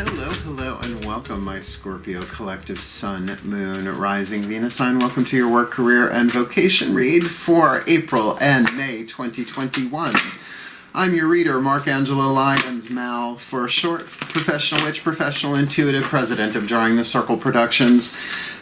Hello, and welcome, my Scorpio collective Sun, Moon, Rising, Venus sign. Welcome to your work, career, and vocation read for April and May 2021. I'm your reader, Angelo, Lyons, Mal, for short, professional witch, professional intuitive, president of DrawingTheCircle Productions,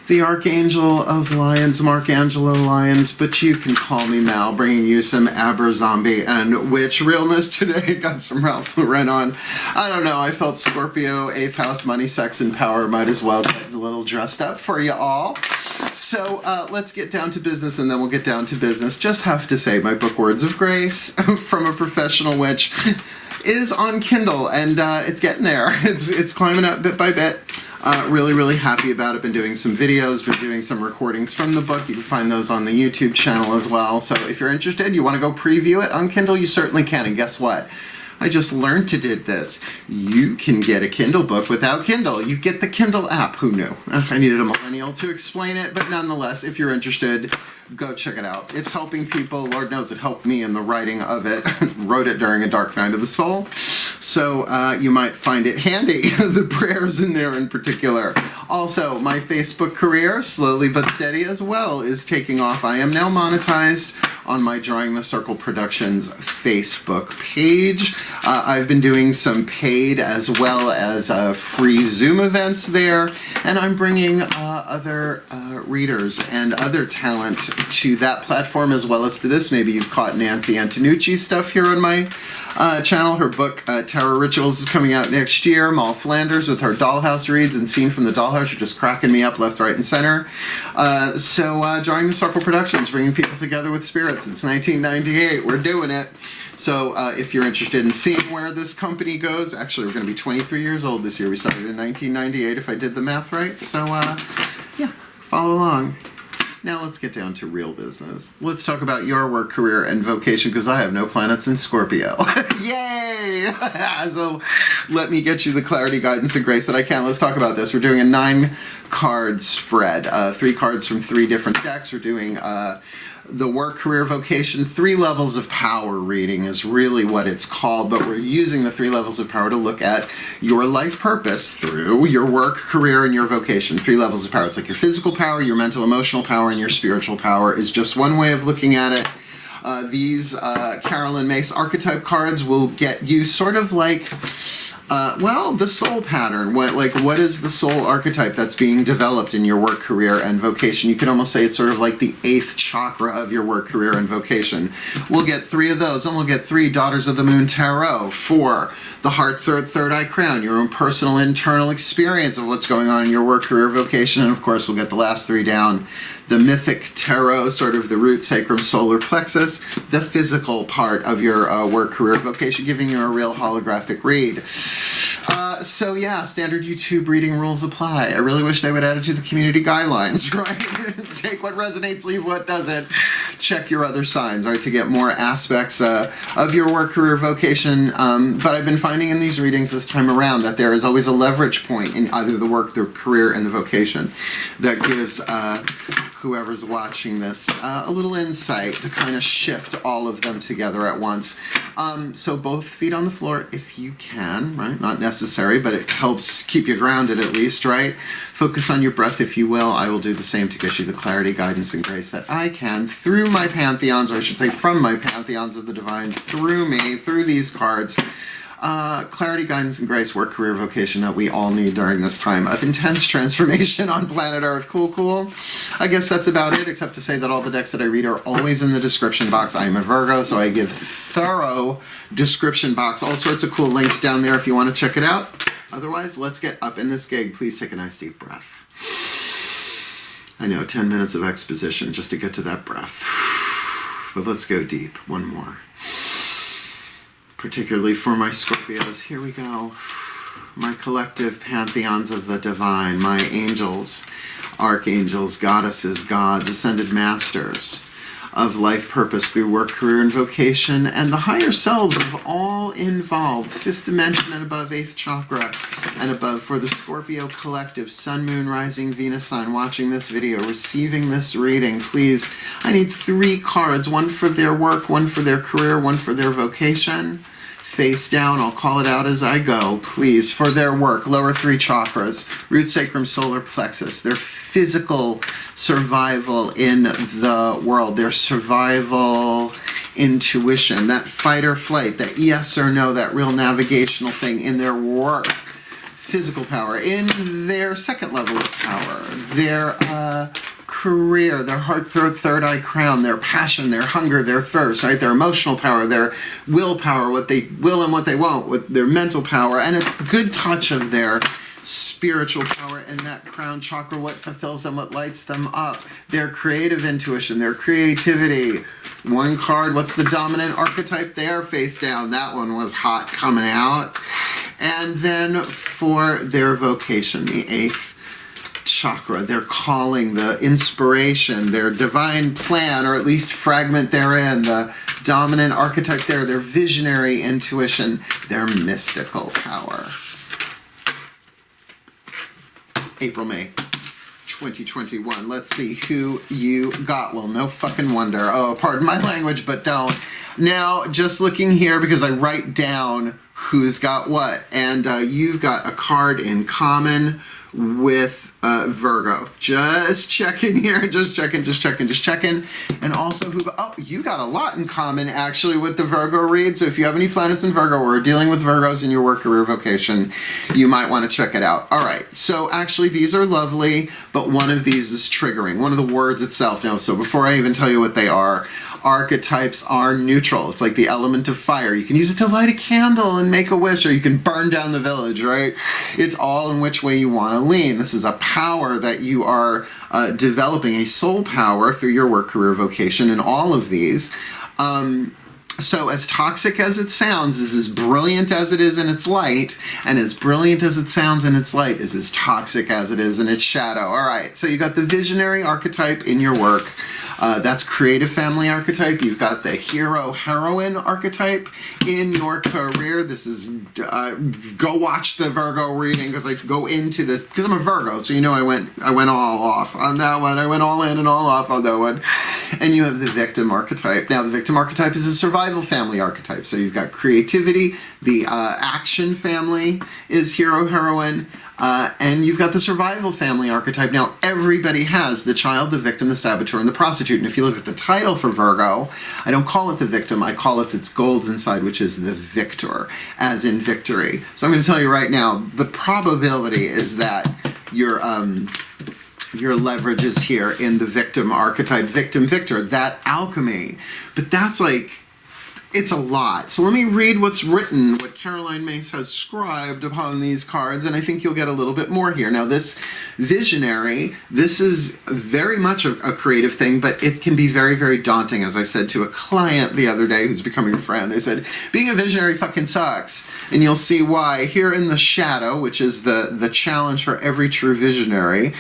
the Archangel of Lyons, Angelo Lyons, but you can call me Mal, bringing you some aber-zombie and witch realness today. Got some Ralph Lauren on. I don't know, I felt Scorpio, 8th house, money, sex, and power. Might as well get a little dressed up for you all. So let's get down to business, and then we'll get down to business. Just have to say, my book Words of Grace from a Professional Witch is on Kindle, and it's getting there. It's climbing up bit by bit. Really happy about it. Been doing some videos, been doing some recordings from the book. You can find those on the YouTube channel as well. So if you're interested, you want to go preview it on Kindle, you certainly can. And guess what? I just learned to do this. You can get a Kindle book without Kindle. You get the Kindle app. Who knew? I needed a millennial to explain it, but nonetheless, if you're interested, go check it out. It's helping people. Lord knows it helped me in the writing of it. Wrote it during a dark night of the soul. So you might find it handy, the prayers in there in particular. Also, my Facebook career, slowly but steady as well, is taking off. I am now monetized on my DrawingTheCircle Productions Facebook page. I've been doing some paid as well as free Zoom events there, and I'm bringing other readers and other talent to that platform as well as to this. Maybe you've caught Nancy Antonucci's stuff here on my channel. Her book, Tarot Rituals, is coming out next year. Mal Flanders with her Dollhouse reads and Scene from the Dollhouse are just cracking me up left, right, and center. So DrawingTheCircle Productions, bringing people together with spirit since 1998. We're doing it. So if you're interested in seeing where this company goes, actually we're going to be 23 years old this year. We started in 1998 if I did the math right. So yeah, follow along. Now let's get down to real business. Let's talk about your work, career, and vocation, because I have no planets in Scorpio. Yay! So let me get you the clarity, guidance, and grace that I can. Let's talk about this. We're doing a 9-card spread. 3 cards from 3 different decks. We're doing the work, career, vocation, 3 levels of power reading is really what it's called, but we're using the 3 levels of power to look at your life purpose through your work, career, and your vocation. 3 levels of power. It's like your physical power, your mental, emotional power, and your spiritual power is just one way of looking at it. These Carolyn Myss archetype cards will get you sort of like well, the soul pattern. What is the soul archetype that's being developed in your work, career, and vocation? You could almost say it's sort of like the 8th chakra of your work, career, and vocation. We'll get 3 of those, and we'll get 3 Daughters of the Moon Tarot for the Heart, Third Eye Crown, your own personal internal experience of what's going on in your work, career, vocation, and of course we'll get the last 3 down. The Mythic Tarot, sort of the root, sacrum, solar plexus, the physical part of your work, career, vocation, giving you a real holographic read. So yeah, standard YouTube reading rules apply. I really wish they would add it to the community guidelines, right? Take what resonates, leave what doesn't. Check your other signs, right, to get more aspects of your work, career, vocation. But I've been finding in these readings this time around that there is always a leverage point in either the work, the career, and the vocation that gives whoever's watching this a little insight to kind of shift all of them together at once. So both feet on the floor if you can, right? Not necessary, but it helps keep you grounded at least, right? Focus on your breath if you will. I will do the same to get you the clarity, guidance, and grace that I can through my pantheons, or I should say from my pantheons of the divine, through me, through these cards. Clarity, guidance, and grace, work, career, vocation that we all need during this time of intense transformation on planet Earth. Cool. I guess that's about it, except to say that all the decks that I read are always in the description box. I am a Virgo, so I give thorough description box. All sorts of cool links down there if you want to check it out. Otherwise, let's get up in this gig. Please take a nice deep breath. I know, 10 minutes of exposition just to get to that breath. But let's go deep. One more. Particularly for my Scorpios. Here we go. My collective pantheons of the divine, my angels, archangels, goddesses, gods, ascended masters of life purpose through work, career, and vocation, and the higher selves of all involved, 5th dimension and above, 8th chakra and above, for the Scorpio collective, Sun, Moon, Rising, Venus sign, watching this video, receiving this reading, please, I need 3 cards, one for their work, one for their career, one for their vocation. face down. I'll call it out as I go, please, for their work. Lower 3 chakras, root, sacrum, solar plexus, their physical survival in the world, their survival intuition, that fight or flight, that yes or no, that real navigational thing in their work, physical power, in their second level of power, their career, their heart, third eye crown, their passion, their hunger, their thirst, right? Their emotional power, their willpower, what they will and what they won't, with their mental power, and a good touch of their spiritual power in that crown chakra, what fulfills them, what lights them up, their creative intuition, their creativity. One card, what's the dominant archetype there? Face down. That one was hot coming out. And then for their vocation, the 8th chakra, their calling, the inspiration, their divine plan, or at least fragment therein, the dominant archetype there, their visionary intuition, their mystical power. April, May 2021. Let's see who you got. Well, no fucking wonder. Oh, pardon my language, but don't. Now, just looking here, because I write down who's got what, and you've got a card in common with Virgo. Just checking here, just checking. And also, you got a lot in common actually with the Virgo read. So if you have any planets in Virgo or are dealing with Virgos in your work, career, vocation, you might want to check it out. All right, so actually these are lovely, but one of these is triggering. One of the words itself. Now, so before I even tell you what they are, archetypes are neutral. It's like the element of fire. You can use it to light a candle and make a wish, or you can burn down the village, right? It's all in which way you want to lean. This is a power that you are developing, a soul power through your work, career, vocation, and all of these. So as toxic as it sounds is as brilliant as it is in its light, and as brilliant as it sounds in its light is as toxic as it is in its shadow. All right, so you got the visionary archetype in your work. That's creative family archetype. You've got the hero heroine archetype in your career. This is go watch the Virgo reading, because I go into this because I'm a Virgo, so you know I went all off on that one. I went all in and all off on that one. And you have the victim archetype. Now the victim archetype is a survival family archetype. So you've got creativity. The action family is hero heroine. And you've got the survival family archetype. Now, everybody has the child, the victim, the saboteur, and the prostitute. And if you look at the title for Virgo, I don't call it the victim. I call it its golds inside, which is the victor, as in victory. So I'm going to tell you right now, the probability is that your leverage is here in the victim archetype, victim, victor, that alchemy. But that's like, it's a lot. So let me read what's written, what Caroline Myss has scribed upon these cards, and I think you'll get a little bit more here. Now this visionary, this is very much a creative thing, but it can be very, very daunting. As I said to a client the other day who's becoming a friend, I said, being a visionary fucking sucks. And you'll see why here in the shadow, which is the challenge for every true visionary.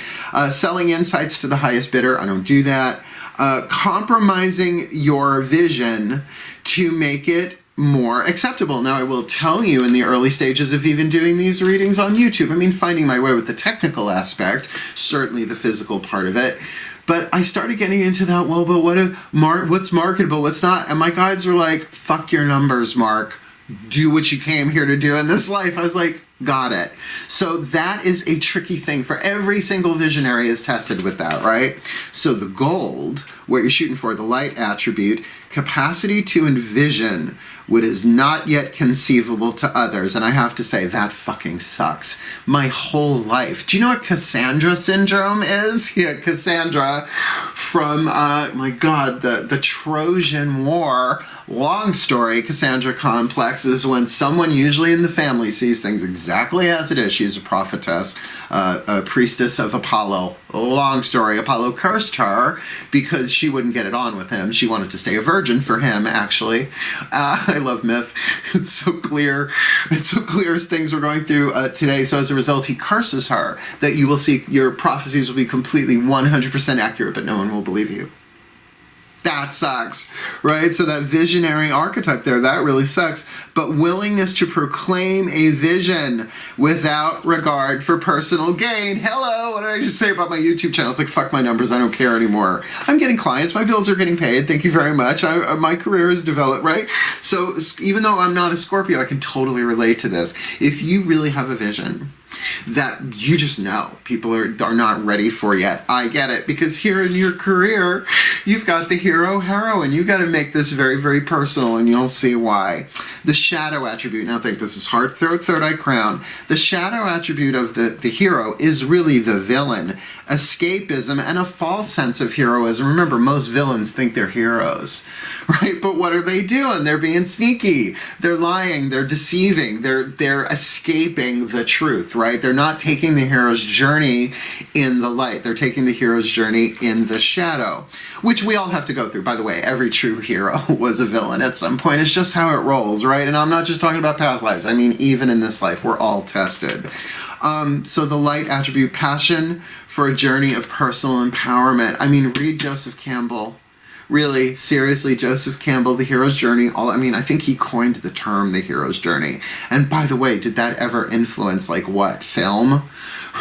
Selling insights to the highest bidder, I don't do that. Compromising your vision to make it more acceptable. Now, I will tell you in the early stages of even doing these readings on YouTube, I mean, finding my way with the technical aspect, certainly the physical part of it, but I started getting into that, well, but what's marketable, what's not? And my guides were like, fuck your numbers, Mark. Do what you came here to do in this life. I was like, got it. So that is a tricky thing for every single visionary is tested with that, right? So the gold, what you're shooting for, the light attribute, capacity to envision what is not yet conceivable to others. And I have to say, that fucking sucks. My whole life. Do you know what Cassandra syndrome is? Yeah, Cassandra from, my God, the Trojan War. Long story, Cassandra complex is when someone usually in the family sees things exactly as it is. She's a prophetess, a priestess of Apollo. Long story. Apollo cursed her because she wouldn't get it on with him. She wanted to stay a virgin for him, actually. I love myth. It's so clear. It's so clear as things we're going through today. So as a result, he curses her that you will see your prophecies will be completely 100% accurate, but no one will believe you. that sucks, right? So that visionary archetype there, that really sucks. But willingness to proclaim a vision without regard for personal gain. Hello, what did I just say about my YouTube channel? It's like, fuck my numbers, I don't care anymore. I'm getting clients, my bills are getting paid, thank you very much. My career is developed, right? So even though I'm not a Scorpio, I can totally relate to this. If you really have a vision that you just know people are not ready for yet, I get it, because here in your career you've got the hero heroine. You got to make this very, very personal, and you'll see why. The shadow attribute, now think this is heart, third eye crown. The shadow attribute of the hero is really the villain, escapism, and a false sense of heroism. Remember, most villains think they're heroes, right? But what are they doing? They're being sneaky, they're lying, they're deceiving, they're escaping the truth, right? They're not taking the hero's journey in the light. They're taking the hero's journey in the shadow, which we all have to go through. By the way, every true hero was a villain at some point. It's just how it rolls, right? And I'm not just talking about past lives. I mean, even in this life, we're all tested. So the light attribute, passion for a journey of personal empowerment. I mean, read Joseph Campbell. Really, seriously, Joseph Campbell, The Hero's Journey. I think he coined the term The Hero's Journey. And by the way, did that ever influence, like, what, film?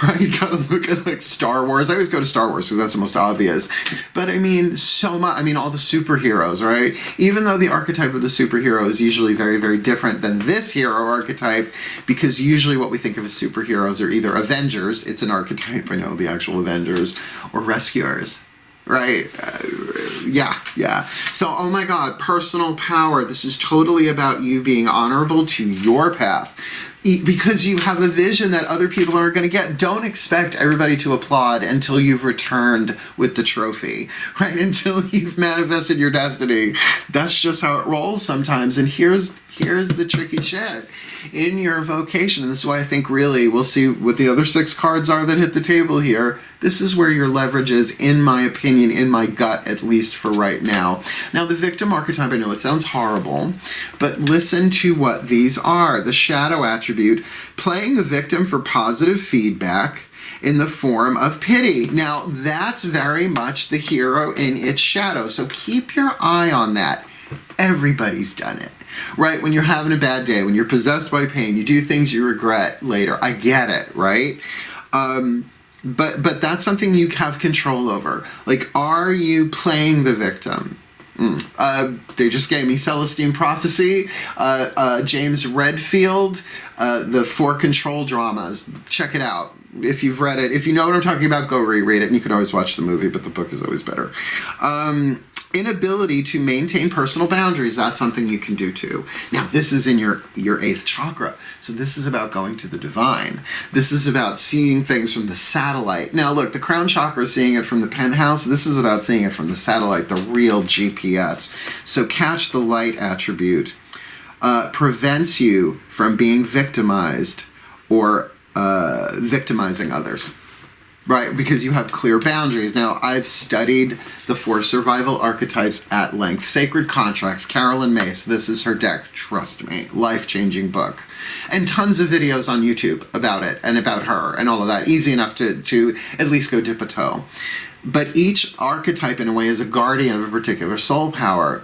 Right? You gotta look at, like, Star Wars. I always go to Star Wars because that's the most obvious. But I mean, so much. I mean, all the superheroes, right? Even though the archetype of the superhero is usually very, very different than this hero archetype, because usually what we think of as superheroes are either Avengers, it's an archetype, I know, the actual Avengers, or rescuers. Right? Yeah. So, oh my God, personal power. This is totally about you being honorable to your path. Because you have a vision that other people aren't going to get. Don't expect everybody to applaud until you've returned with the trophy, right? Until you've manifested your destiny. That's just how it rolls sometimes. And here's the tricky shit. In your vocation, and this is why I think really, we'll see what the other 6 cards are that hit the table here. This is where your leverage is, in my opinion, in my gut, at least for right now. Now, the victim archetype, I know it sounds horrible, but listen to what these are. The shadow attribute, playing the victim for positive feedback in the form of pity. Now, that's very much the hero in its shadow, so keep your eye on that. Everybody's done it. Right? When you're having a bad day, when you're possessed by pain, you do things you regret later. I get it, right? But that's something you have control over. Like, are you playing the victim? They just gave me Celestine Prophecy, James Redfield, the 4 control dramas. Check it out. If you've read it, if you know what I'm talking about, go reread it. And you can always watch the movie, but the book is always better. Inability to maintain personal boundaries, that's something you can do too. Now, this is in your 8th chakra. So this is about going to the divine. This is about seeing things from the satellite. Now, look, the crown chakra is seeing it from the penthouse. This is about seeing it from the satellite, the real GPS. So catch the light attribute. Prevents you from being victimized or victimizing others. Right, because you have clear boundaries. Now, I've studied the 4 survival archetypes at length. Sacred Contracts, Carolyn Myss, this is her deck, trust me, life-changing book. And tons of videos on YouTube about it, and about her, and all of that. Easy enough to at least go dip a toe. But each archetype, in a way, is a guardian of a particular soul power.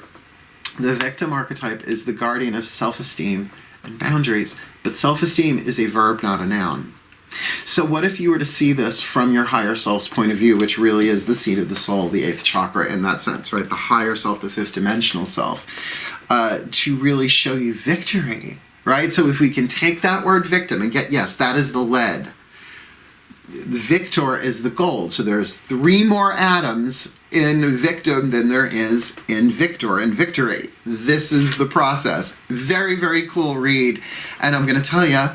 The victim archetype is the guardian of self-esteem and boundaries. But self-esteem is a verb, not a noun. So what if you were to see this from your higher self's point of view, which really is the seat of the soul, the 8th chakra in that sense, right? The higher self, the 5th dimensional self, to really show you victory, right? So if we can take that word victim and get, yes, that is the lead. Victor is the gold. So there's 3 more atoms in victim than there is in victor and victory. This is the process. Very, very cool read. And I'm going to tell you,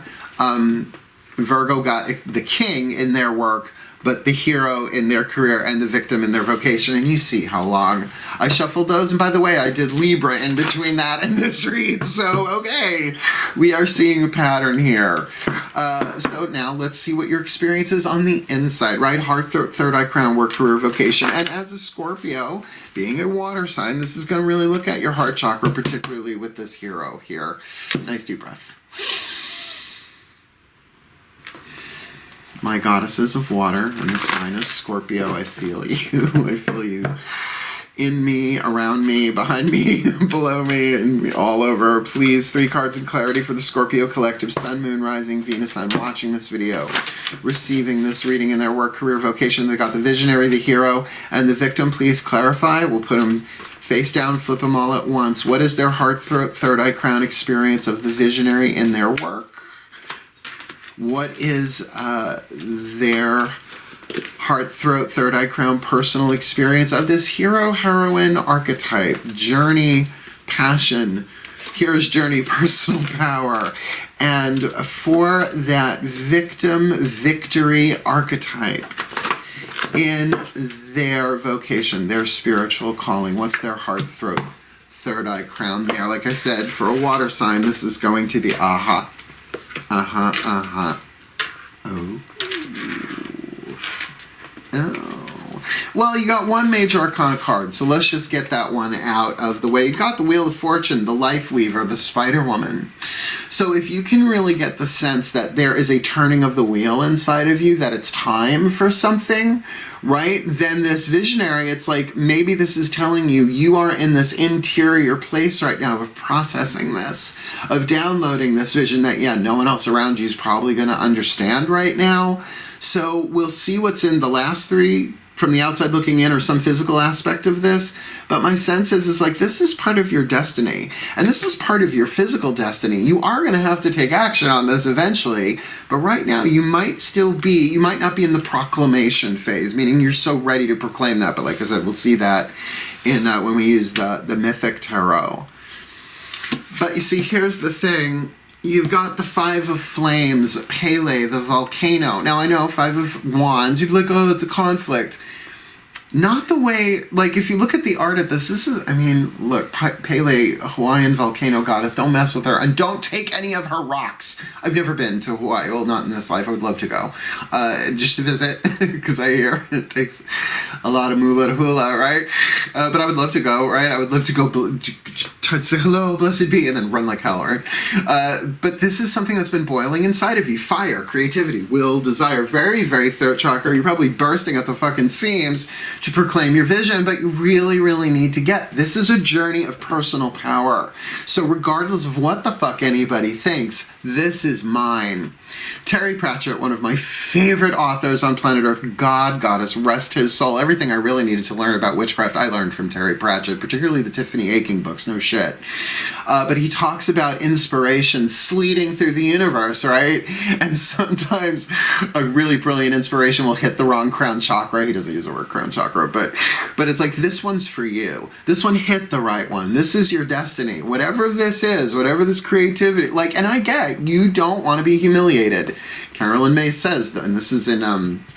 Virgo got the king in their work, but the hero in their career and the victim in their vocation. And you see how long I shuffled those. And by the way, I did Libra in between that and this read. So, okay, we are seeing a pattern here. So now let's see what your experience is on the inside, right? Heart, third eye crown, work, career, vocation. And as a Scorpio, being a water sign, this is going to really look at your heart chakra, particularly with this hero here. Nice deep breath. My goddesses of water and the sign of Scorpio, I feel you. I feel you. in me, around me, behind me, below me, and all over. Please, 3 cards in clarity for the Scorpio collective, Sun, Moon, Rising, Venus. I'm watching this video, receiving this reading in their work, career, vocation. They got the visionary, the hero, and the victim. Please clarify. We'll put them face down, flip them all at once. What is their heart, throat, third eye, crown experience of the visionary in their work? What is their heart, throat, third eye, crown personal experience of this hero, heroine archetype? Journey, passion, hero's journey, personal power. And for that victim, victory archetype in their vocation, their spiritual calling, what's their heart, throat, third eye, crown there? Like I said, for a water sign, this is going to be aha, aha, aha. Oh. Oh. Well, you got one major arcana card, so let's just get that one out of the way. You got the Wheel of Fortune, the Life Weaver, the Spider Woman. So if you can really get the sense that there is a turning of the wheel inside of you, that it's time for something, right? Then this visionary, it's like maybe this is telling you you are in this interior place right now of processing this, of downloading this vision that, yeah, no one else around you is probably going to understand right now. So we'll see what's in the last 3 from the outside looking in, or some physical aspect of this. But my sense is like, this is part of your destiny. And this is part of your physical destiny. You are going to have to take action on this eventually. But right now, you might not be in the proclamation phase, meaning you're so ready to proclaim that. But like I said, we'll see that in when we use the Mythic Tarot. But you see, here's the thing. You've got the 5 of Flames, Pele, the volcano. Now, I know 5 of Wands, you'd be like, oh, it's a conflict. Not the way, like, if you look at the art of this is, I mean, look, Pele, Hawaiian volcano goddess, don't mess with her, and don't take any of her rocks. I've never been to Hawaii, well, not in this life, I would love to go, just to visit, because I hear it takes a lot of moolah to hula, right? But I would love to go, right? I would love to go say hello, blessed be, and then run like hell, right? But this is something that's been boiling inside of you. Fire, creativity, will, desire, very, very throat chakra. You're probably bursting at the fucking seams to proclaim your vision, but you really, really need to get. This is a journey of personal power. So regardless of what the fuck anybody thinks, this is mine. Terry Pratchett, one of my favorite authors on planet Earth, God, Goddess, rest his soul. Everything I really needed to learn about witchcraft, I learned from Terry Pratchett, particularly the Tiffany Aching books, no shit. But he talks about inspiration sleeting through the universe, right? And sometimes a really brilliant inspiration will hit the wrong crown chakra. He doesn't use the word crown chakra, but it's like, this one's for you. This one hit the right one. This is your destiny. Whatever this is, whatever this creativity, like, and I get, you don't want to be humiliated. Carolyn Myss says, and this is in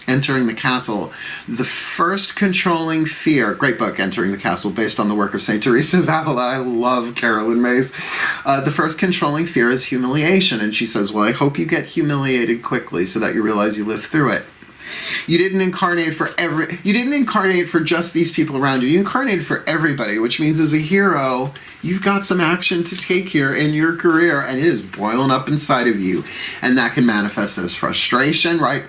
Entering the Castle, the first controlling fear, great book, Entering the Castle, based on the work of St. Teresa of Avila. I love Carolyn Myss. The first controlling fear is humiliation. And she says, well, I hope you get humiliated quickly so that you realize you lived through it. You didn't incarnate for just these people around you. You incarnated for everybody, which means as a hero, you've got some action to take here in your career, and it is boiling up inside of you. And that can manifest as frustration, right?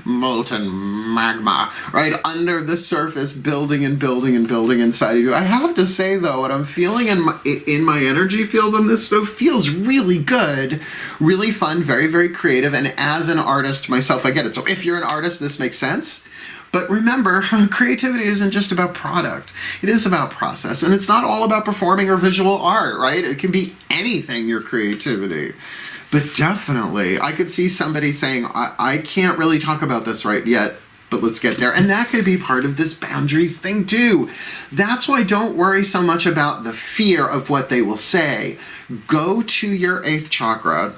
Molten magma, right? Under the surface, building and building and building inside of you. I have to say, though, what I'm feeling in my energy field on this stuff feels really good, really fun, very, very creative. And as an artist myself, I get it. So if you're an artist, this makes sense. But remember, creativity isn't just about product. It is about process. And it's not all about performing or visual art, right? It can be anything, your creativity. But definitely, I could see somebody saying, I can't really talk about this right yet, but let's get there. And that could be part of this boundaries thing too. That's why don't worry so much about the fear of what they will say. Go to your 8th chakra.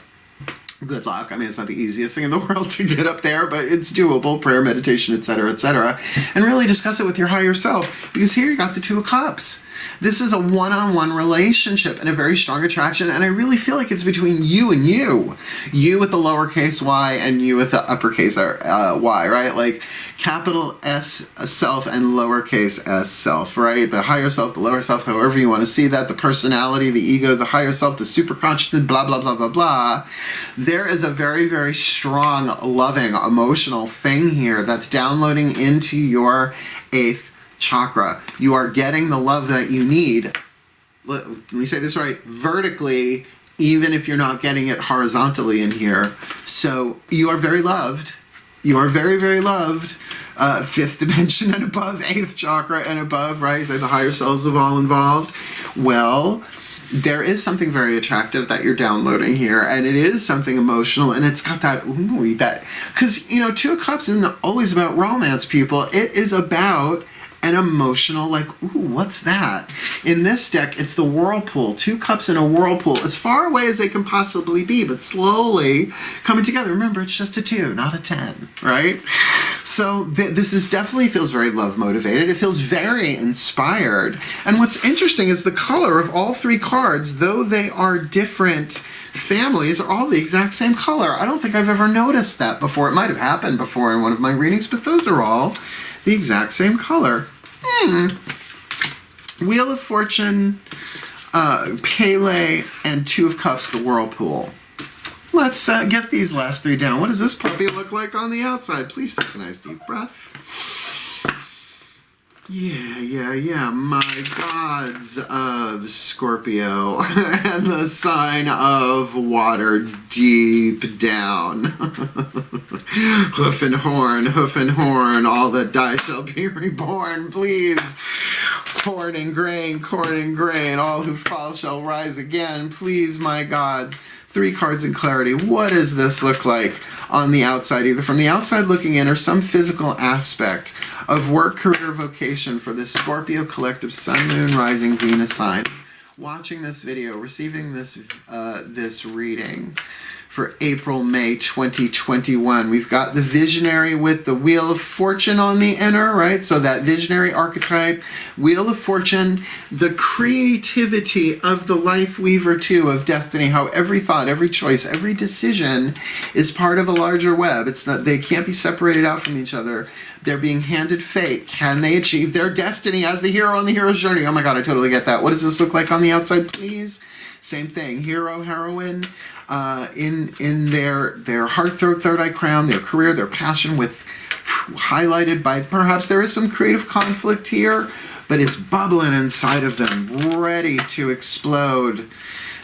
Good luck. I mean, it's not the easiest thing in the world to get up there, but it's doable. Prayer, meditation, etc., etc. And really discuss it with your higher self. Because here you got the 2 of Cups. This is a one-on-one relationship and a very strong attraction, and I really feel like it's between you and you. You with the lowercase y and you with the uppercase y, right? Like capital S self and lowercase s self, right? The higher self, the lower self, however you want to see that, the personality, the ego, the higher self, the superconscious, blah, blah, blah, blah, blah. There is a very, very strong, loving, emotional thing here that's downloading into your 8th chakra. You are getting the love that you need. Let me say this right, vertically, even if you're not getting it horizontally in here. So you are very loved. You are very, very loved. Fifth dimension and above, eighth chakra and above, right? Like the higher selves of all involved. Well, there is something very attractive that you're downloading here, and it is something emotional, and it's got that, ooh, that, because, you know, Two of Cups isn't always about romance, people. It is about an emotional, like, ooh, what's that? In this deck, it's the whirlpool. Two cups in a whirlpool, as far away as they can possibly be, but slowly coming together. Remember, it's just a 2, not a 10, right? So this is definitely feels very love motivated. It feels very inspired. And what's interesting is the color of all 3 cards, though they are different families, are all the exact same color. I don't think I've ever noticed that before. It might have happened before in one of my readings, but those are all the exact same color. Wheel of Fortune, Pele, and Two of Cups, the whirlpool. Let's get these last 3 down. What does this puppy look like on the outside? Please take a nice deep breath. Yeah. My gods of Scorpio and the sign of water deep down. Hoof and horn, all that die shall be reborn, please. Corn and grain, all who fall shall rise again, please, my gods. 3 cards in clarity. What does this look like on the outside, either from the outside looking in or some physical aspect of work, career, vocation for this Scorpio collective Sun, Moon, Rising, Venus sign? Watching this video, receiving this this reading for April, May 2021. We've got the visionary with the Wheel of Fortune on the inner, right? So that visionary archetype, Wheel of Fortune, the creativity of the life weaver too, of destiny, how every thought, every choice, every decision is part of a larger web. It's not, they can't be separated out from each other. They're being handed fate. Can they achieve their destiny as the hero on the hero's journey? Oh my God, I totally get that. What does this look like on the outside, please? Same thing, hero, heroine, in their heart, throat, third eye crown, their career, their passion, with highlighted by perhaps there is some creative conflict here, but it's bubbling inside of them, ready to explode.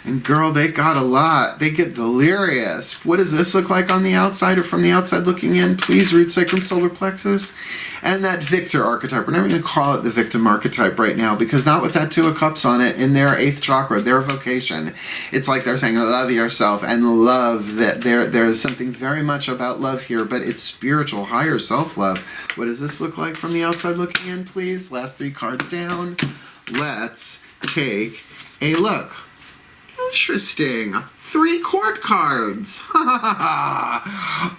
And girl, they got a lot. They get delirious. What does this look like on the outside or from the outside looking in? Please, root sacrum, solar plexus. And that victor archetype. We're never going to call it the victim archetype right now, because not with that 2 of Cups on it in their 8th chakra, their vocation. It's like they're saying love yourself and love that there's something very much about love here, but it's spiritual, higher self-love. What does this look like from the outside looking in, please? Last 3 cards down. Let's take a look. Interesting. 3 court cards.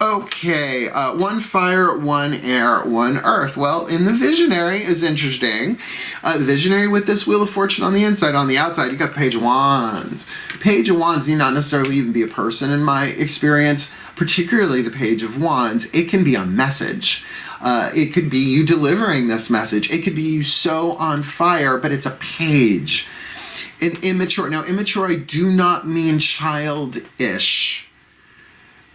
Okay. 1 fire, 1 air, 1 earth. Well, in the visionary is interesting. The visionary with this Wheel of Fortune on the inside. On the outside, you got Page of Wands. Page of Wands need not necessarily even be a person in my experience, particularly the Page of Wands. It can be a message. It could be you delivering this message. It could be you so on fire, but it's a page. An immature. Now, immature, I do not mean childish.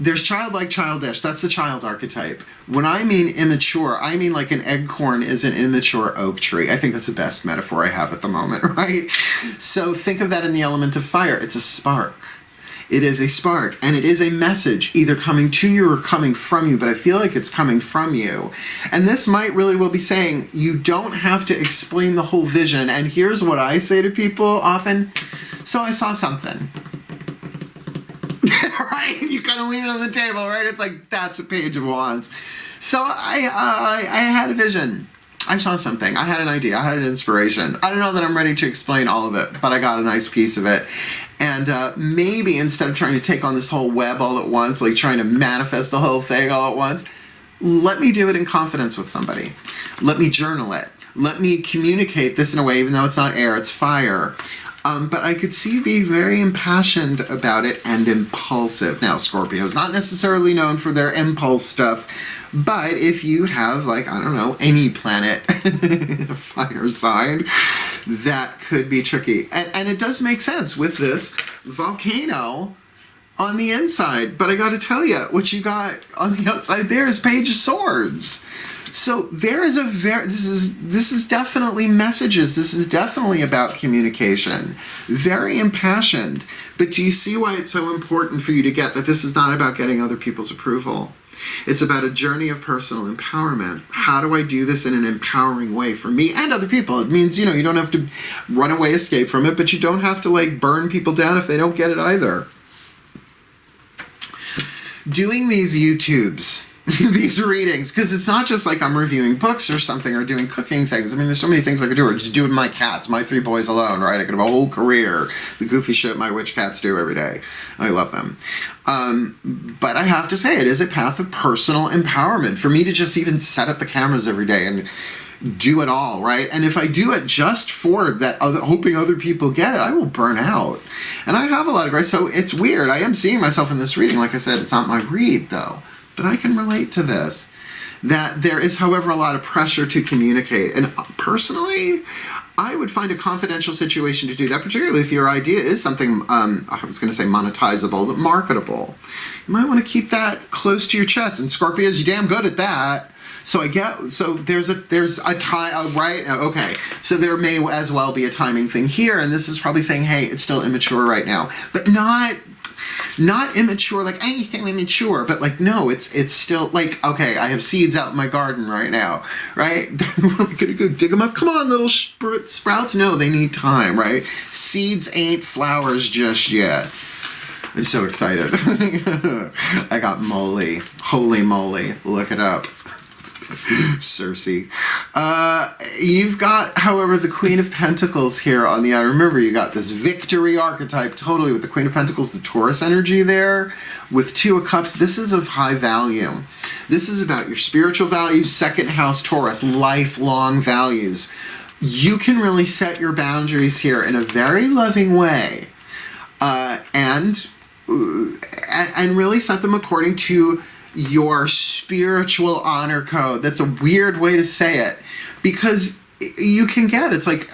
There's childlike, childish. That's the child archetype. When I mean immature, I mean like an eggcorn is an immature oak tree. I think that's the best metaphor I have at the moment, right? So think of that in the element of fire. It's a spark. It is a spark, and it is a message either coming to you or coming from you, but I feel like it's coming from you. And this might really well be saying you don't have to explain the whole vision. And here's what I say to people often. So I saw something. Right? You kind of leave it on the table, right? It's like, that's a Page of Wands. So I had a vision. I saw something. I had an idea. I had an inspiration. I don't know that I'm ready to explain all of it, but I got a nice piece of it. And maybe instead of trying to take on this whole web all at once, like trying to manifest the whole thing all at once, let me do it in confidence with somebody. Let me journal it. Let me communicate this in a way, even though it's not air, it's fire. But I could see you being very impassioned about it and impulsive. Now, Scorpio is not necessarily known for their impulse stuff, but if you have, like, I don't know, any planet, fire sign, that could be tricky. And it does make sense with this volcano on the inside. But I got to tell you, what you got on the outside there is Page of Swords. So there is this is definitely messages. This is definitely about communication. Very impassioned. But do you see why it's so important for you to get that this is not about getting other people's approval? It's about a journey of personal empowerment. How do I do this in an empowering way for me and other people? It means, you know, you don't have to run away, escape from it, but you don't have to like burn people down if they don't get it either. Doing these YouTubes, these readings, because it's not just like I'm reviewing books or something or doing cooking things. I mean, there's so many things I could do, or just doing my cats, my 3 boys alone, right? I could have a whole career, the goofy shit my witch cats do every day. I love them. But I have to say, it is a path of personal empowerment for me to just even set up the cameras every day and do it all, right? And if I do it just for that, hoping other people get it, I will burn out. And I have a lot of grace, so it's weird. I am seeing myself in this reading. Like I said, it's not my read, though. But I can relate to this. That there is, however, a lot of pressure to communicate. And personally, I would find a confidential situation to do that, particularly if your idea is something, I was going to say monetizable, but marketable. You might want to keep that close to your chest. And Scorpios, you're damn good at that. So there's a time, right? Okay. So there may as well be a timing thing here. And this is probably saying, hey, it's still immature right now. But not immature, like, I'm still immature, but like, no, it's still like, okay, I have seeds out in my garden right now, right? I'm gonna go dig them up. Come on, little sprouts. No, they need time, right? Seeds ain't flowers just yet. I'm so excited. I got moly. Holy moly. Look it up. Cersei. You've got, however, the Queen of Pentacles here on the outer. Remember, you got this victory archetype totally with the Queen of Pentacles, the Taurus energy there, with 2 of Cups. This is of high value. This is about your spiritual values, 2nd house Taurus, lifelong values. You can really set your boundaries here in a very loving way, and really set them according to your spiritual honor code. That's a weird way to say it, because you can get, it's like,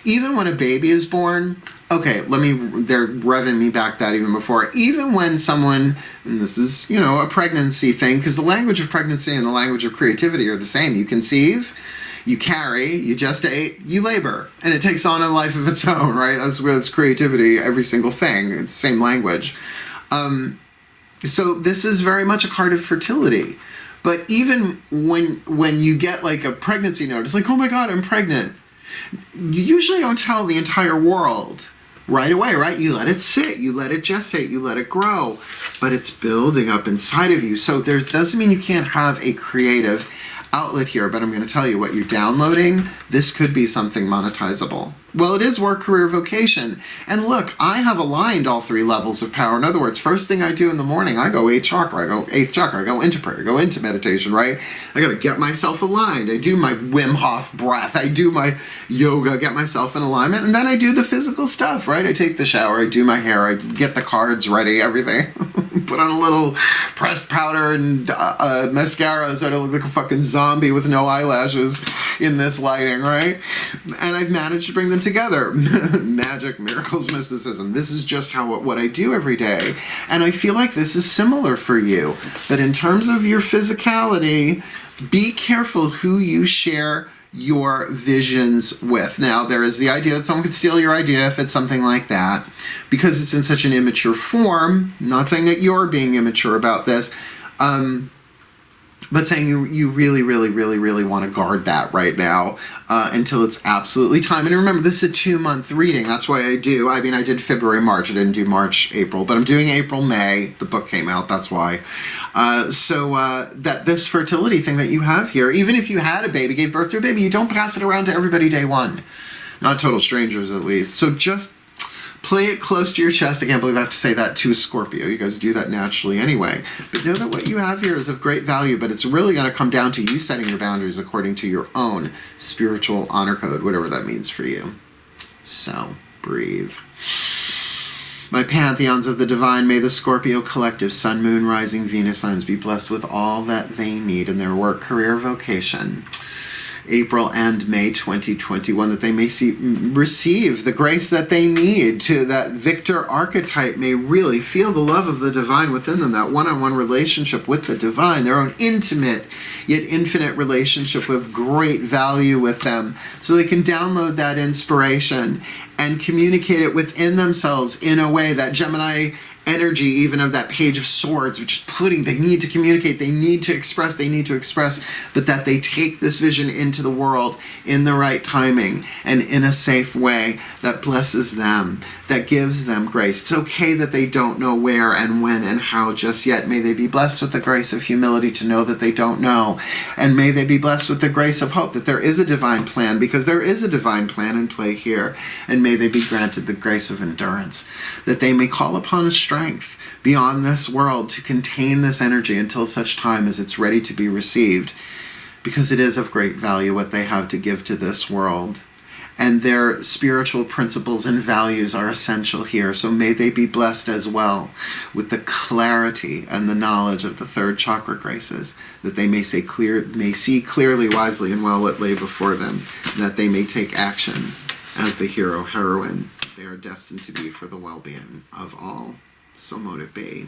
even when a baby is born, okay, they're revving me back that even before, even when someone, and this is, you know, a pregnancy thing, because the language of pregnancy and the language of creativity are the same. You conceive, you carry, you gestate, you labor, and it takes on a life of its own, right? That's creativity, every single thing. It's the same language. So this is very much a card of fertility. But even when you get like a pregnancy notice, like, oh my God, I'm pregnant, you usually don't tell the entire world right away, right? You let it sit, you let it gestate, you let it grow, but it's building up inside of you. So there doesn't mean you can't have a creative outlet here, but I'm going to tell you what you're downloading. This could be something monetizable. Well, it is work, career, vocation. And look, I have aligned all 3 levels of power. In other words, first thing I do in the morning, I go 8th chakra, I go 8th chakra, I go into prayer, I go into meditation, right? I got to get myself aligned. I do my Wim Hof breath. I do my yoga, get myself in alignment. And then I do the physical stuff, right? I take the shower, I do my hair, I get the cards ready, everything. Put on a little pressed powder and mascara so I don't look like a fucking zombie with no eyelashes in this lighting, right? And I've managed to bring them together. Magic, miracles, mysticism. This is just what I do every day. And I feel like this is similar for you. But in terms of your physicality, be careful who you share your visions with. Now, there is the idea that someone could steal your idea if it's something like that, because it's in such an immature form. I'm not saying that you're being immature about this, but saying you really, really, really, really want to guard that right now until it's absolutely time. And remember, this is a 2-month reading. That's why I did February, March. I didn't do March, April, but I'm doing April, May. The book came out, that's why. That this fertility thing that you have here, even if you had a baby, gave birth to a baby, you don't pass it around to everybody day 1. Not total strangers, at least. So just play it close to your chest. I can't believe I have to say that to a Scorpio. You guys do that naturally anyway. But know that what you have here is of great value, but it's really going to come down to you setting your boundaries according to your own spiritual honor code, whatever that means for you. So, breathe. My pantheons of the divine, may the Scorpio collective, Sun, Moon, Rising, Venus signs be blessed with all that they need in their work, career, vocation. April and May 2021, that they may receive the grace that they need, to that Victor archetype may really feel the love of the divine within them, that one-on-one relationship with the divine, their own intimate yet infinite relationship with great value with them, so they can download that inspiration and communicate it within themselves in a way that Gemini energy, even of that Page of Swords, which is they need to communicate, they need to express, but that they take this vision into the world in the right timing and in a safe way that blesses them, that gives them grace. It's okay that they don't know where and when and how just yet. May they be blessed with the grace of humility to know that they don't know. And may they be blessed with the grace of hope that there is a divine plan, because there is a divine plan in play here. And may they be granted the grace of endurance, that they may call upon a strength beyond this world to contain this energy until such time as it's ready to be received, because it is of great value what they have to give to this world. And their spiritual principles and values are essential here. So may they be blessed as well with the clarity and the knowledge of the third chakra graces, that they may see clearly, wisely, and well what lay before them, and that they may take action as the hero, heroine they are destined to be for the well-being of all. So mote it be.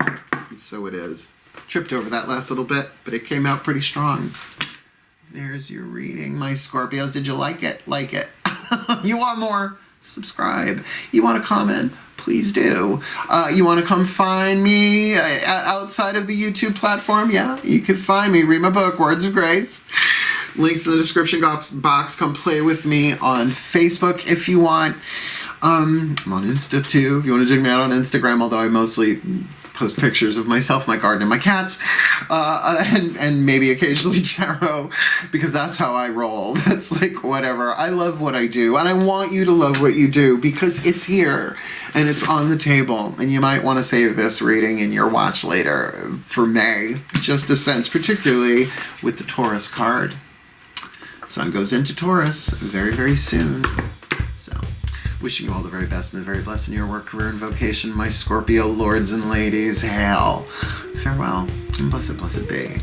And so it is. Tripped over that last little bit, but it came out pretty strong. There's your reading, my Scorpios. Did you like it? Like it. You want more? Subscribe. You want to comment? Please do. You want to come find me outside of the YouTube platform? Yeah, you can find me. Read my book, Words of Grace. Links in the description box. Come play with me on Facebook if you want. I'm on Insta too, if you want to check me out on Instagram, although I mostly post pictures of myself, my garden, and my cats, and maybe occasionally tarot, because that's how I roll. That's like whatever. I love what I do, and I want you to love what you do, because it's here, and it's on the table, and you might want to save this reading in your watch later for May, just a sense, particularly with the Taurus card. Sun goes into Taurus very, very soon. Wishing you all the very best and the very blessed in your work, career, and vocation, my Scorpio lords and ladies. Hail. Farewell, and blessed, blessed be.